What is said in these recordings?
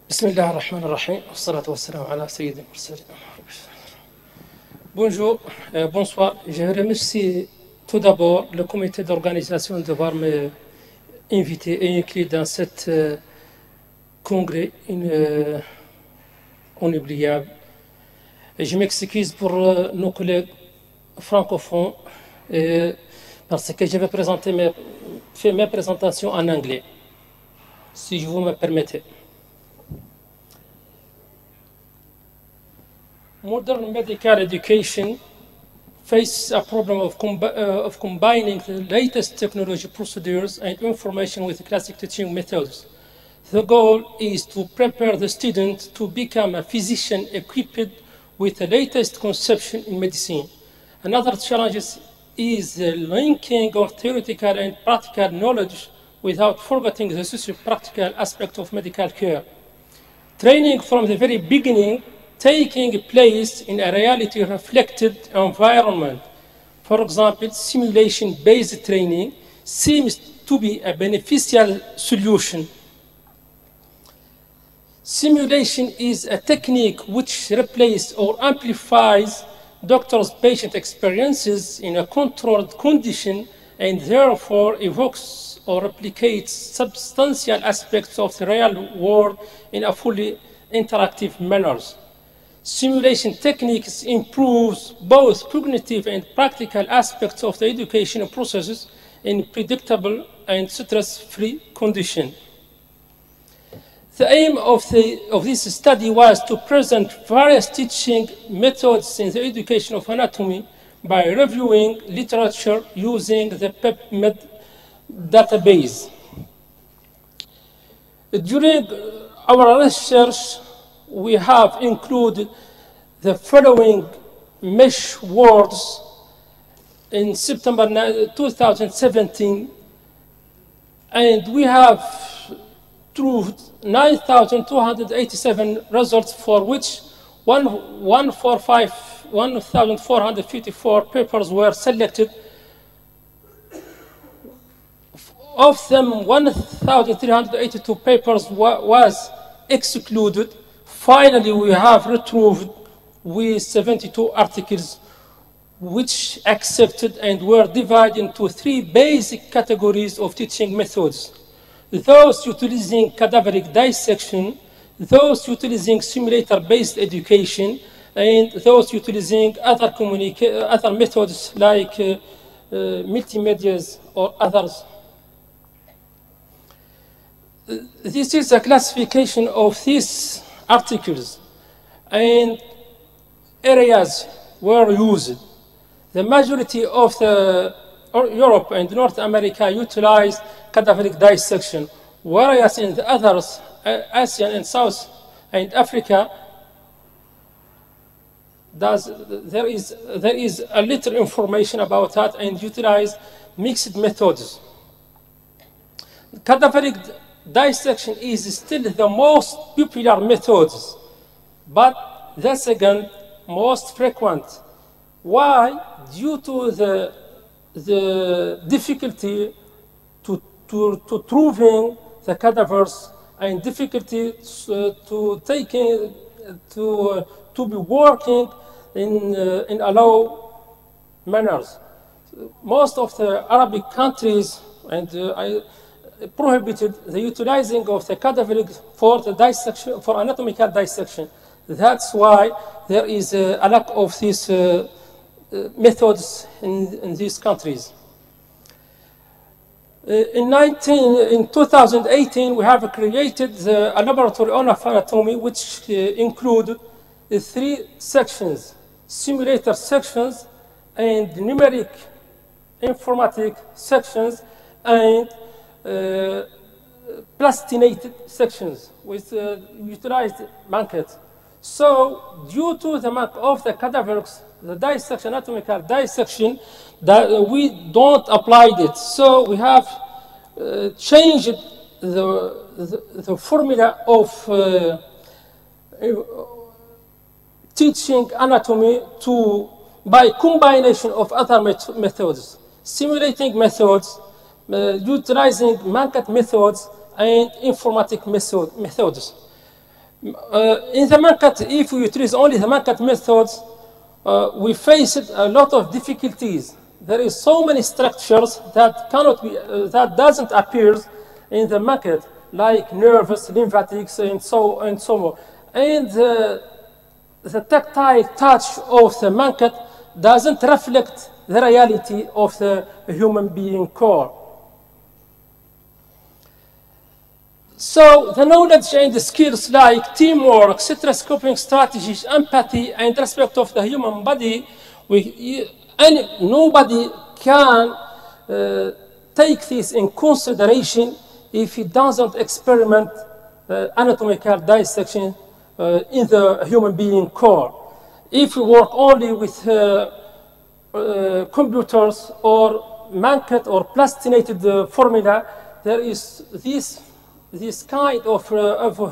Bismillah ar-Rahman ar-Rahim, wassalatu wassalamu ala sayyidina mursalin. Bonjour, bonsoir. Je remercie tout d'abord le comité d'organisation de d'avoir m'invité et inclus dans cet congrès inoubliable. Et je m'excuse pour nos collègues francophones parce que je vais faire mes présentations en anglais, si vous me permettez. Modern medical education faces a problem of combining the latest technology procedures and information with classic teaching methods. The goal is to prepare the student to become a physician equipped with the latest conception in medicine. Another challenge is the linking of theoretical and practical knowledge without forgetting the socio-practical aspect of medical care. Training from the very beginning taking place in a reality-reflected environment. For example, simulation-based training seems to be a beneficial solution. Simulation is a technique which replaces or amplifies doctors' patient experiences in a controlled condition and therefore evokes or replicates substantial aspects of the real world in a fully interactive manner. Simulation techniques improves both cognitive and practical aspects of the educational processes in predictable and stress-free conditions. The aim of this study was to present various teaching methods in the education of anatomy by reviewing literature using the PubMed database. During our research, we have included the following mesh words in September 2017, and we have proved 9,287 results, for which 1,454 papers were selected. Of them, 1,382 papers was excluded. Finally, we have retrieved with 72 articles which accepted and were divided into three basic categories of teaching methods. Those utilizing cadaveric dissection, those utilizing simulator-based education, and those utilizing other methods like multimedias or others. This is a classification of these articles and areas were used. The majority of Europe and North America utilized cadaveric dissection, whereas in the others, Asia and South and Africa, there is a little information about that and utilize mixed methods. Cadaveric dissection is still the most popular method, but the second most frequent. Why? Due to the difficulty to proving the cadavers and difficulty to be working in allow manners. Most of the Arabic countries prohibited the utilizing of the cadaveric for the dissection, for anatomical dissection. That's why there is a lack of these methods in these countries. In 2018, we have created a laboratory on anatomy which included three sections: simulator sections, and numeric informatic sections, and plastinated sections with utilized mankets. So, due to the lack of the cadaverics, the dissection, anatomical dissection, that we don't apply it. So we have changed the formula of teaching anatomy by combination of other methods, simulating methods, utilizing manket methods, and informatic methods. In the market, if we utilize only the market methods, we face a lot of difficulties. There is so many structures that cannot be, that doesn't appear in the market, like nerves, lymphatics, and so on. And the tactile touch of the market doesn't reflect the reality of the human being core. So the knowledge and the skills like teamwork, stereoscoping strategies, empathy, and respect of the human body, nobody can take this in consideration if he doesn't experiment anatomical dissection in the human being core. If we work only with computers or market or plastinated formula, there is this kind of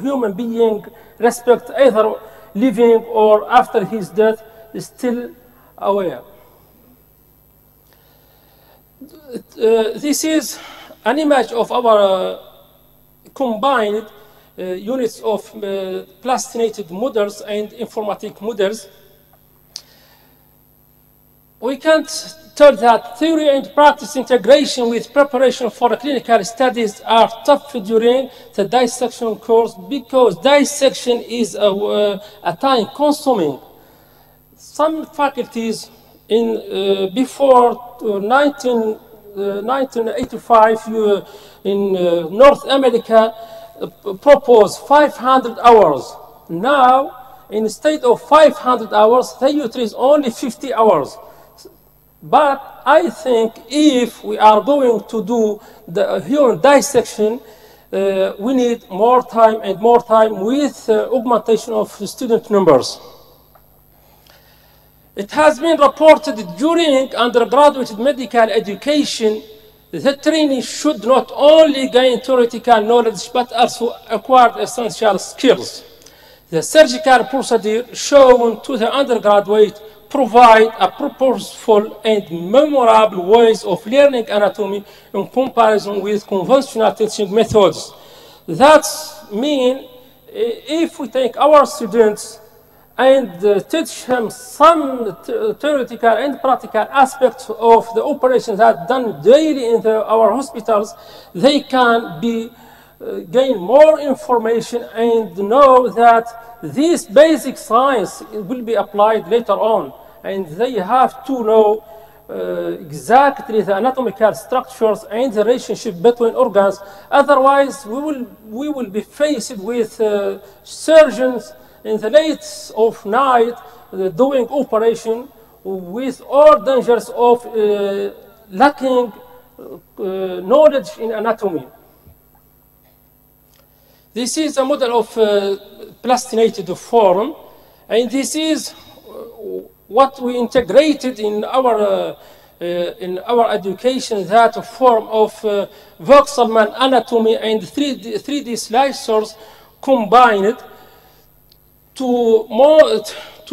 human being respect, either living or after his death, is still aware. This is an image of our combined units of plastinated models and informatic models. We can't tell that theory and practice integration with preparation for clinical studies are tough during the dissection course, because dissection is a time consuming. Some faculties before 1985 in North America proposed 500 hours. Now, instead of 500 hours, they utilize only 50 hours. But I think if we are going to do the human dissection, we need more time and more time with augmentation of student numbers. It has been reported during undergraduate medical education, the trainee should not only gain theoretical knowledge, but also acquire essential skills. The surgical procedure shown to the undergraduate provide a purposeful and memorable ways of learning anatomy in comparison with conventional teaching methods. That means if we take our students and teach them some theoretical and practical aspects of the operations that are done daily in our hospitals, they can gain more information and know that this basic science will be applied later on. And they have to know exactly the anatomical structures and the relationship between organs. Otherwise, we will be faced with surgeons in the late of night doing operation with all dangers of lacking knowledge in anatomy. This is a model of plastinated form, and this is what we integrated in our education, that form of voxelman anatomy and 3D slicers combined to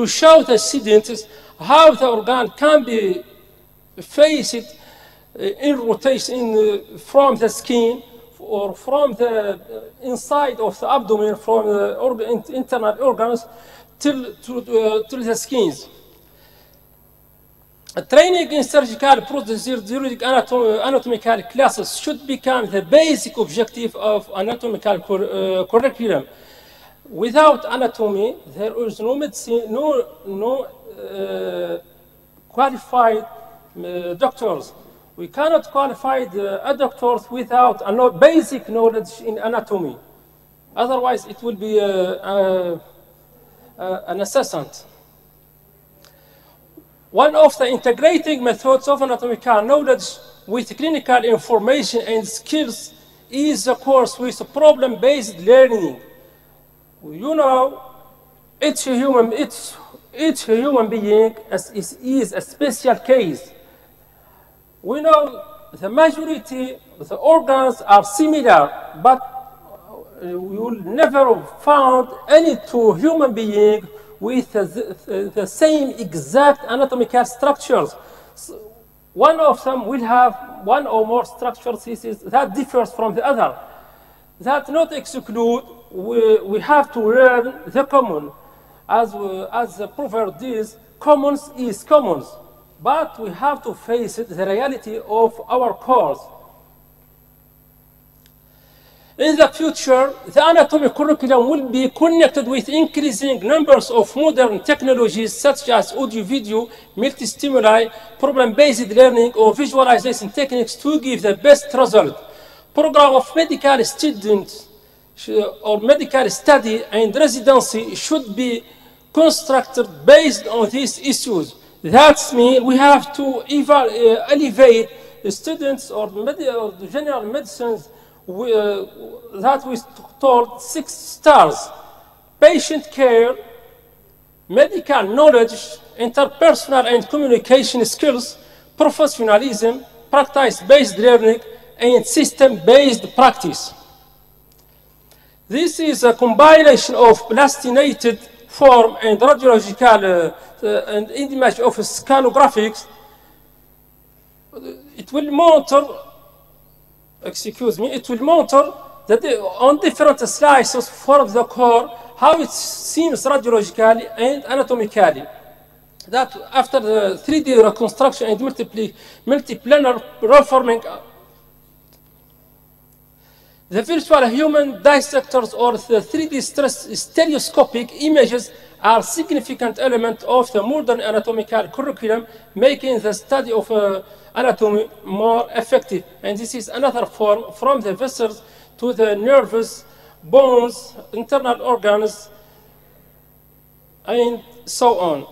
show the students how the organ can be faced in rotation from the skin or from the inside of the abdomen, from the internal organs to the skins. Training in surgical procedures during anatomical classes should become the basic objective of anatomical curriculum. Without anatomy, there is no medicine, no qualified doctors. We cannot qualify a doctor without a basic knowledge in anatomy. Otherwise, it will be an assistant. One of the integrating methods of anatomical knowledge with clinical information and skills is, of course, with problem-based learning. You know, each human being is a special case. We know the majority of the organs are similar, but we will never found any two human beings with the same exact anatomical structures. So one of them will have one or more structures that differs from the other. That not exclude, we have to learn the common. As the proverb is, commons is commons. But we have to face it, the reality of our course. In the future, the anatomy curriculum will be connected with increasing numbers of modern technologies such as audio-video, multi-stimuli, problem-based learning, or visualization techniques to give the best result. Program of medical students or medical study and residency should be constructed based on these issues. That means we have to elevate the students or the general medicines that we told 6 stars: patient care, medical knowledge, interpersonal and communication skills, professionalism, practice-based learning, and system-based practice. This is a combination of plastinated form and radiological and image of scanographics. It will monitor, it will monitor that on different slices for the core, how it seems radiologically and anatomically. That after the 3D reconstruction and multiplanar reforming, the virtual human dissectors or the 3D stereoscopic images are significant element of the modern anatomical curriculum, making the study of anatomy more effective. And this is another form from the vessels to the nerves, bones, internal organs, and so on.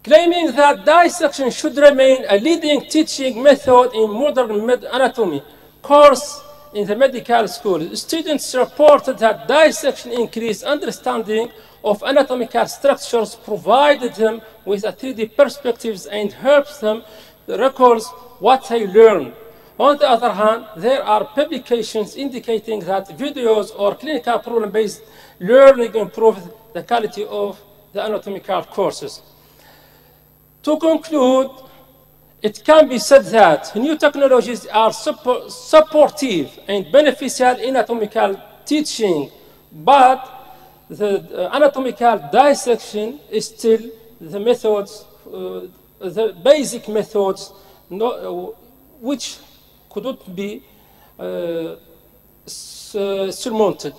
Claiming that dissection should remain a leading teaching method in modern anatomy course in the medical school, students reported that dissection increased understanding of anatomical structures, provided them with a 3D perspectives, and helps them recall what they learned. On the other hand, there are publications indicating that videos or clinical problem-based learning improve the quality of the anatomical courses. To conclude, it can be said that new technologies are supportive and beneficial in anatomical teaching, but the anatomical dissection is still the methods, the basic methods, which could not be surmounted.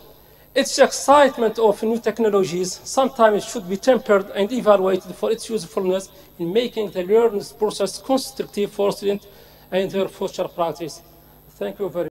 Its excitement of new technologies sometimes should be tempered and evaluated for its usefulness in making the learning process constructive for students and their future practice. Thank you very much.